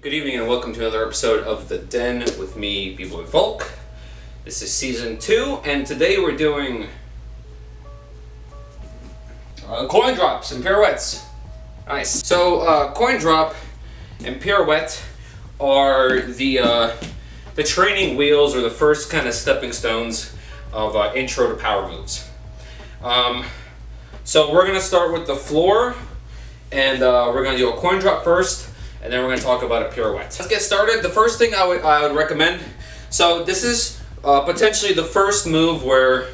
Good evening and welcome to another episode of The Den with me, Bboy Volk. This is season 2 and today we're doing Coindrops and Pirouettes. Nice. So Coindrop and Pirouette are the training wheels or the first kind of stepping stones of intro to power moves. So we're going to start with the floor and we're going to do a Coindrop first. And then we're going to talk about a pirouette. Let's get started. The first thing I would recommend, so this is potentially the first move where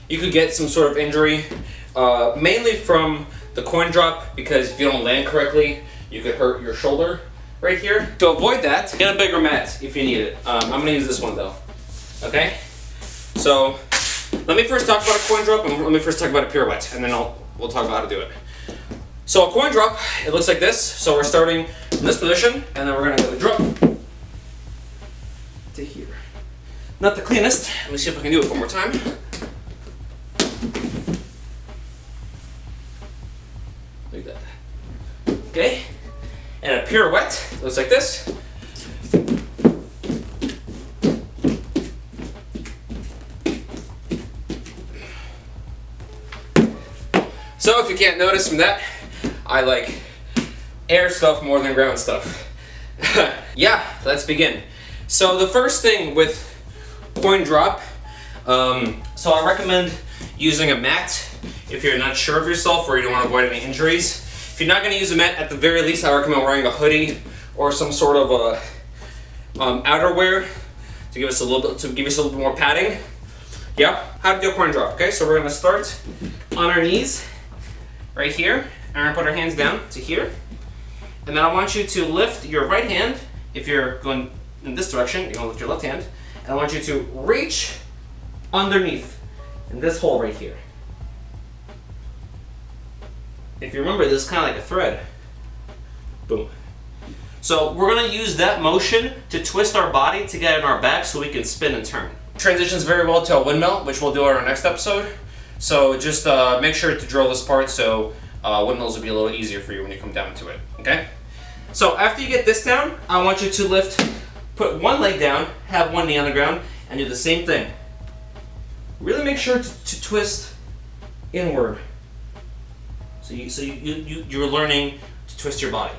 you could get some sort of injury, mainly from the Coindrop, because if you don't land correctly, you could hurt your shoulder right here. To avoid that, get a bigger mat if you need it. I'm going to use this one though. Okay? So let me first talk about a Coindrop and let me first talk about a pirouette, and then we'll talk about how to do it. So a Coindrop, it looks like this. So we're starting in this position, and then we're going to go the drop to here. Not the cleanest. Let me see if I can do it one more time. Like that. Okay. And a pirouette looks like this. So if you can't notice from that, I like air stuff more than ground stuff. Yeah, let's begin. So the first thing with Coindrop, so I recommend using a mat if you're not sure of yourself or you don't want to avoid any injuries. If you're not going to use a mat, at the very least I recommend wearing a hoodie or some sort of outerwear to give us a little bit more padding. Yeah, how to do a Coindrop. Okay, so we're going to start on our knees right here. And we're going to put our hands down to here. And then I want you to lift your right hand. If you're going in this direction, you're going to lift your left hand. And I want you to reach underneath in this hole right here. If you remember, this is kind of like a thread. Boom. So we're going to use that motion to twist our body to get in our back so we can spin and turn. Transitions very well to a windmill, which we'll do in our next episode. So just make sure to drill this part so windmills will be a little easier for you when you come down to it, okay? So after you get this down, I want you to put one leg down, have one knee on the ground, and do the same thing. Really make sure to twist inward. So you're learning to twist your body.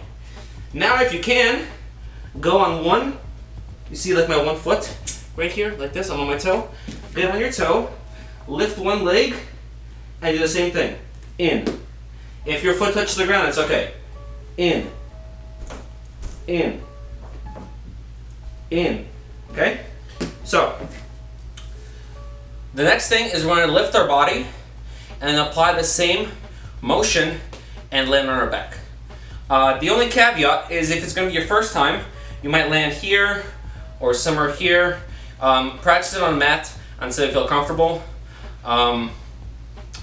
Now if you can, go on one, you see like my one foot right here, like this, I'm on my toe. Get on your toe, lift one leg, and do the same thing. In. If your foot touches the ground, it's okay. In. In. In. Okay? So, the next thing is we're going to lift our body and apply the same motion and land on our back. The only caveat is if it's going to be your first time, you might land here or somewhere here. Practice it on a mat until you feel comfortable.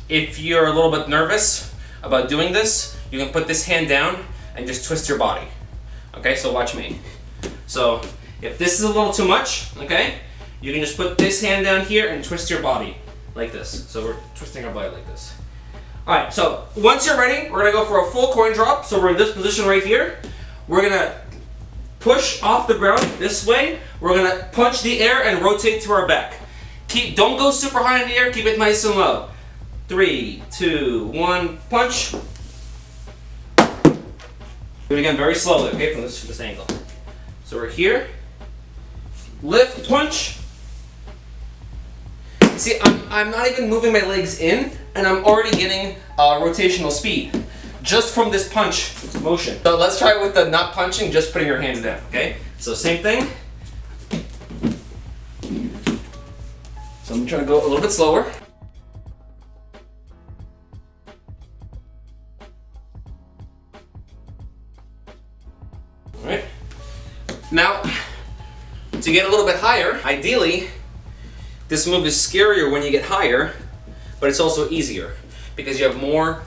If you're a little bit nervous about doing this, you can put this hand down and just twist your body. Okay, so watch me. So if this is a little too much, okay, you can just put this hand down here and twist your body like this. So we're twisting our body like this. Alright, so once you're ready, we're going to go for a full Coindrop. So we're in this position right here. We're going to push off the ground this way. We're going to punch the air and rotate to our back. Don't go super high in the air, keep it nice and low. 3, 2, 1, punch. Do it again very slowly, okay, from this angle. So we're here. Lift, punch. See, I'm not even moving my legs in, and I'm already getting rotational speed just from this punch motion. So let's try with the not punching, just putting your hands down, okay? So same thing. So I'm trying to go a little bit slower. Alright. Now, to get a little bit higher, ideally, this move is scarier when you get higher, but it's also easier because you have more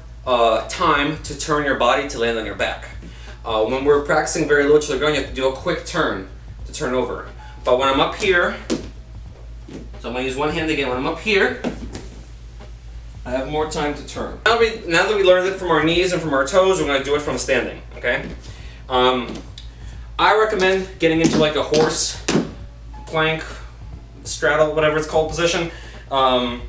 time to turn your body to land on your back. When we're practicing very low to the ground, you have to do a quick turn to turn over. But when I'm up here, so I'm going to use one hand again. When I'm up here, I have more time to turn. Now that we learned it from our knees and from our toes, we're going to do it from standing, okay? I recommend getting into like a horse, plank, straddle, whatever it's called, position, and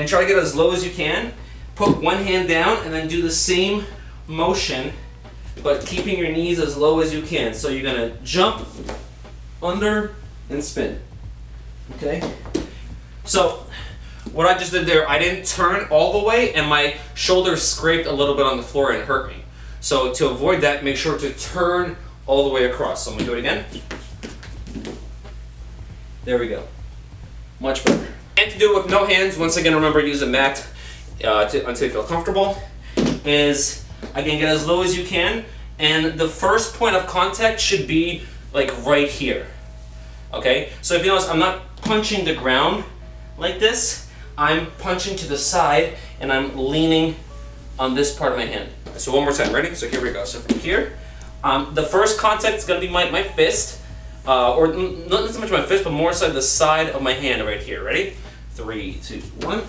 try to get as low as you can. Put one hand down and then do the same motion, but keeping your knees as low as you can. So you're gonna jump, under, and spin. Okay? So what I just did there, I didn't turn all the way and my shoulder scraped a little bit on the floor and hurt me. So to avoid that, make sure to turn all the way across. So I'm gonna do it again. There we go. Much better. And to do it with no hands, once again, remember use a mat until you feel comfortable, is again, get as low as you can, and the first point of contact should be like right here. Okay? So if you notice, I'm not punching the ground like this. I'm punching to the side and I'm leaning on this part of my hand. So one more time, ready? So here we go. So from here, the first contact is going to be my fist, or not so much my fist, but more so the side of my hand right here. Ready? 3, 2, 1.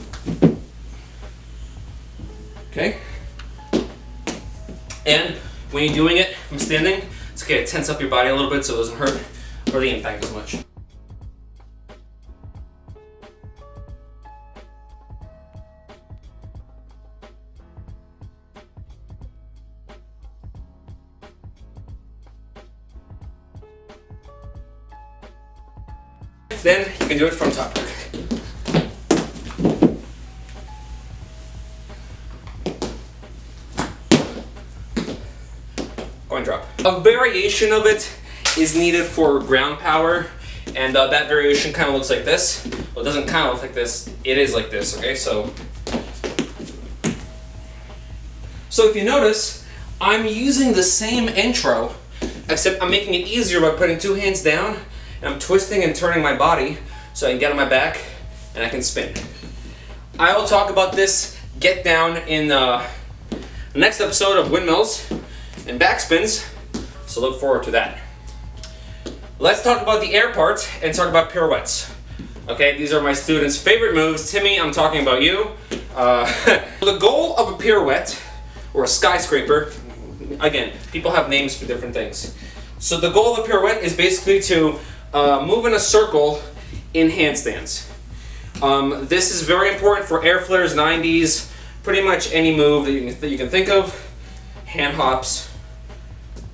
Okay? And when you're doing it from standing, it's okay to tense up your body a little bit so it doesn't hurt or the impact as much. Then you can do it from top. Coindrop. A variation of it is needed for ground power, and that variation kind of looks like this. Well, it doesn't kind of look like this, it is like this, okay? So if you notice, I'm using the same intro, except I'm making it easier by putting two hands down, and I'm twisting and turning my body so I can get on my back and I can spin. I will talk about this get down in the next episode of windmills and backspins, so look forward to that. Let's talk about the air part and talk about pirouettes. Okay, these are my students' favorite moves. Timmy, I'm talking about you. The goal of a pirouette, or a skyscraper, again, people have names for different things. So the goal of a pirouette is basically to move in a circle in handstands. This is very important for air flares, 90s, pretty much any move that you can think of, hand hops,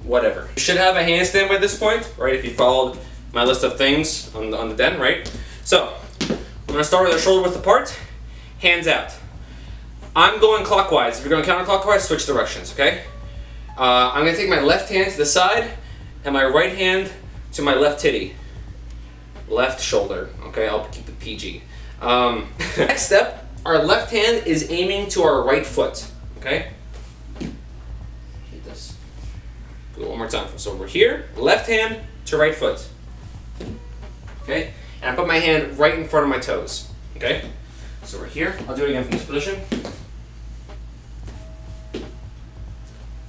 whatever. You should have a handstand by this point, right, if you followed my list of things on the den, right? So, I'm going to start with the shoulder width apart, hands out. I'm going clockwise. If you're going counterclockwise, switch directions, okay? I'm going to take my left hand to the side and my right hand to my left titty. Left shoulder, okay? I'll keep it PG. Next step, our left hand is aiming to our right foot, okay? Hit this. Do it one more time. So we're here, left hand to right foot, okay? And I put my hand right in front of my toes, okay? So we're here. I'll do it again from this position.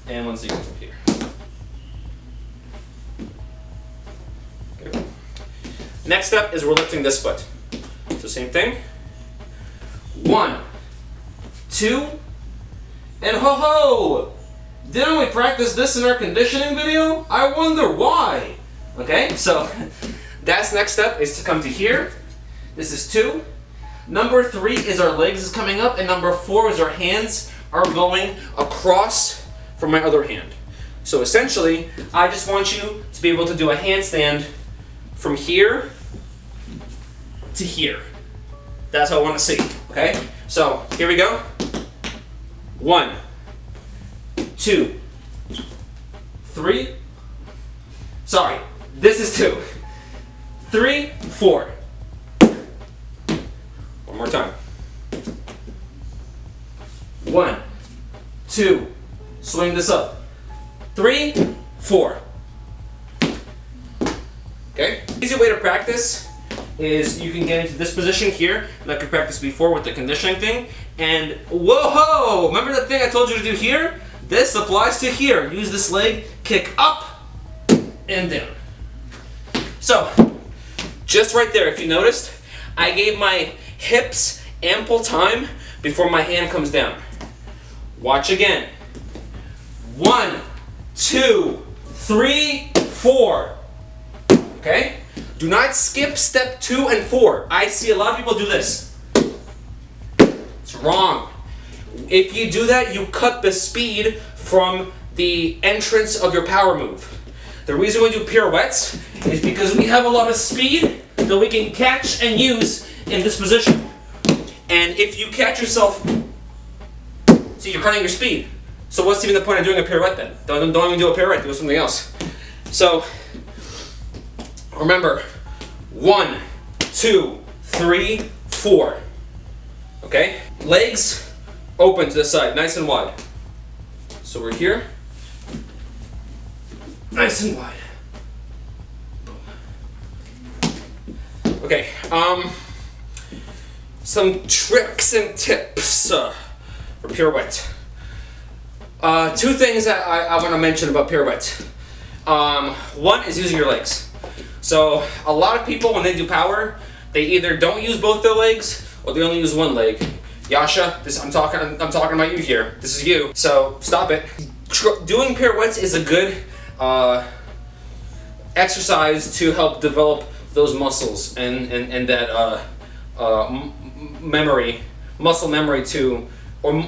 And once again from here. Okay. Next step is we're lifting this foot. So same thing. 1, 2, and ho ho! Didn't we practice this in our conditioning video? I wonder why. Okay, so that's next step is to come to here. This is 2. Number 3 is our legs is coming up, and number 4 is our hands are going across from my other hand. So essentially, I just want you to be able to do a handstand from here to here. That's what I want to see, okay? So here we go. 1, 2, 3. Sorry, this is 2. 3, 4. One more time. 1, 2. Swing this up. 3, 4. Okay? Easy way to practice is you can get into this position here, like I practiced before with the conditioning thing, and whoa! Remember that thing I told you to do here? This applies to here. Use this leg, kick up and down. So, just right there, if you noticed, I gave my hips ample time before my hand comes down. Watch again. 1, 2, 3, 4. Okay? Do not skip step 2 and 4. I see a lot of people do this. It's wrong. If you do that, you cut the speed from the entrance of your power move. The reason we do pirouettes is because we have a lot of speed that we can catch and use in this position. And if you catch yourself, see, you're cutting your speed. So what's even the point of doing a pirouette then? Don't even do a pirouette, do something else. So, remember, 1, 2, 3, 4. Okay? Legs open to the side, nice and wide. So we're here. Nice and wide. Boom. Okay, some tricks and tips for pirouette. 2 things that I want to mention about pirouette. One is using your legs. So a lot of people, when they do power, they either don't use both their legs or they only use one leg. Yasha, I'm talking about you here. This is you. So stop it. Doing pirouettes is a good exercise to help develop those muscles and that muscle memory to, or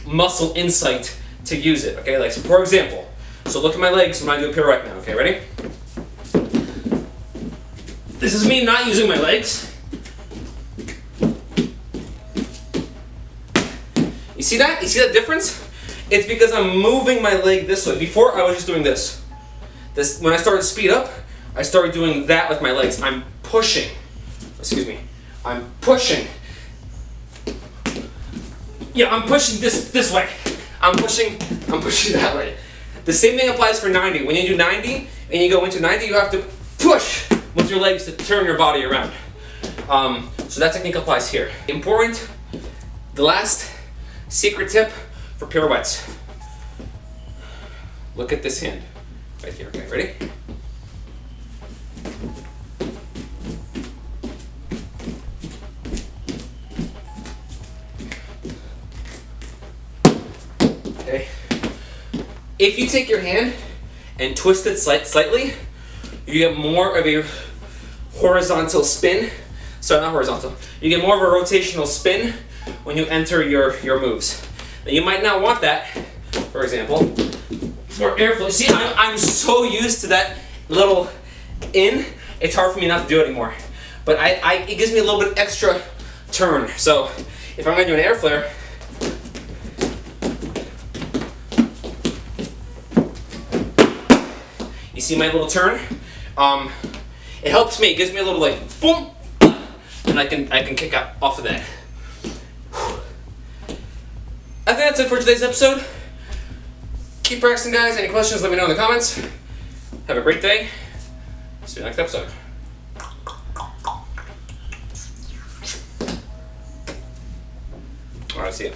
muscle insight to use it. Okay, like so for example, so look at my legs when I do a pirouette now. Okay, ready? This is me not using my legs. You see that? You see that difference? It's because I'm moving my leg this way. Before I was just doing this. When I started to speed up, I started doing that with my legs. I'm pushing. Excuse me. I'm pushing. Yeah, I'm pushing this way. I'm pushing that way. The same thing applies for 90. When you do 90 and you go into 90, you have to push with your legs to turn your body around. So that technique applies here. Important, the last secret tip for pirouettes. Look at this hand right here. Okay, ready? Okay. If you take your hand and twist it slightly, you get more of a horizontal spin. Sorry, not horizontal. You get more of a rotational spin when you enter your moves. Now you might not want that, for example, for airflow. See, I'm so used to that little in, it's hard for me not to do it anymore. But it gives me a little bit extra turn. So if I'm gonna do an air flare, you see my little turn? It helps me, it gives me a little like boom, and I can kick out off of that. I think that's it for today's episode. Keep practicing, guys. Any questions, let me know in the comments. Have a great day. See you next episode. Alright, see ya.